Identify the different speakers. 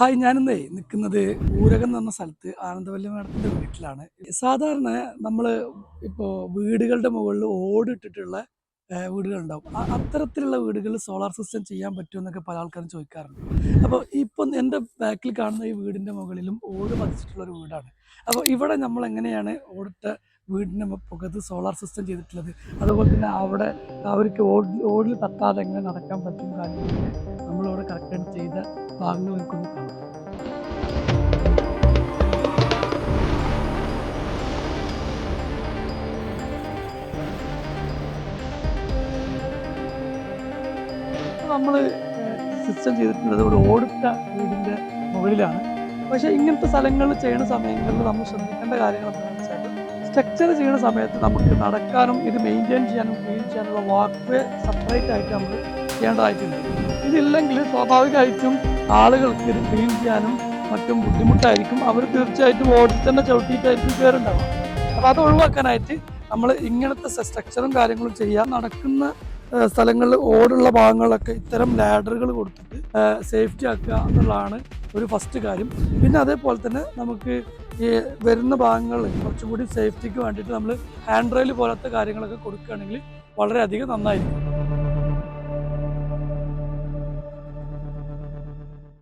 Speaker 1: Hi, ഞാനിന്നേ നിൽക്കുന്നത് ഊരകം എന്ന് പറഞ്ഞ സ്ഥലത്ത് ആനന്ദവല്ലി മാഡത്തിൻ്റെ വീട്ടിലാണ്. സാധാരണ നമ്മൾ ഇപ്പോൾ വീടുകളുടെ മുകളിൽ ഓടിട്ടിട്ടുള്ള വീടുകളുണ്ടാവും. അത്തരത്തിലുള്ള വീടുകളിൽ സോളാർ സിസ്റ്റം ചെയ്യാൻ പറ്റുമെന്നൊക്കെ പല ആൾക്കാരും ചോദിക്കാറുണ്ട്. അപ്പോൾ ഇപ്പം എൻ്റെ ബാക്കിൽ കാണുന്ന ഈ വീടിൻ്റെ മുകളിലും ഓട് പതിച്ചിട്ടുള്ള ഒരു വീടാണ്. അപ്പോൾ ഇവിടെ നമ്മൾ എങ്ങനെയാണ് ഓടിട്ട വീടിൻ്റെ പുറത്ത് സോളാർ സിസ്റ്റം ചെയ്തിട്ടുള്ളത്, അതുപോലെ തന്നെ അവിടെ അവർക്ക് ഓടിൽ തട്ടാതെ എങ്ങനെ നടക്കാൻ പറ്റും കാര്യങ്ങളൊക്കെ നമ്മളിവിടെ കറക്റ്റായിട്ട് ചെയ്ത ഭാഗങ്ങൾ നിൽക്കുന്നു കാണാം. നമ്മൾ സിസ്റ്റം ചെയ്തിട്ടുള്ളത് ഒരു ഓടിട്ട വീടിൻ്റെ മുകളിലാണ്. പക്ഷേ ഇങ്ങനത്തെ സ്ഥലങ്ങളിൽ ചെയ്യുന്ന സമയങ്ങളിൽ നമ്മൾ ശ്രദ്ധിക്കേണ്ട കാര്യങ്ങൾ എന്താണെന്ന് വെച്ചാൽ, സ്ട്രക്ചർ ചെയ്യുന്ന സമയത്ത് നമുക്ക് നടക്കാനും ഇത് മെയിൻറ്റെയിൻ ചെയ്യാനും ക്ലീൻ ചെയ്യാനുള്ള വാക്ക് വേ സെപ്പറേറ്റ് ആയിട്ട് നമ്മൾ ചെയ്യേണ്ടതായിട്ടുണ്ട്. ഇതില്ലെങ്കിൽ സ്വാഭാവികമായിട്ടും ആളുകൾക്ക് ഇത് ക്ലീൻ ചെയ്യാനും മറ്റും ബുദ്ധിമുട്ടായിരിക്കും. അവർ തീർച്ചയായിട്ടും ഓടിൽ തന്നെ ചവിട്ടിയിട്ടായിരിക്കും കയറുണ്ടാവുക. അപ്പോൾ അത് ഒഴിവാക്കാനായിട്ട് നമ്മൾ ഇങ്ങനത്തെ സ്ട്രക്ചറും കാര്യങ്ങളും ചെയ്യാൻ നടക്കുന്ന സ്ഥലങ്ങളിൽ ഓടുള്ള ഭാഗങ്ങളിലൊക്കെ ഇത്തരം ലാഡറുകൾ കൊടുത്തിട്ട് സേഫ്റ്റി ആക്കുക എന്നുള്ളതാണ് ഒരു ഫസ്റ്റ് കാര്യം. പിന്നെ അതേപോലെ തന്നെ നമുക്ക് ഈ വരുന്ന ഭാഗങ്ങൾ കുറച്ചും കൂടി സേഫ്റ്റിക്ക് വേണ്ടിയിട്ട് നമ്മൾ ഹാൻഡ് റെയിൽ പോലത്തെ കാര്യങ്ങളൊക്കെ കൊടുക്കുകയാണെങ്കിൽ വളരെയധികം നന്നായിരിക്കും.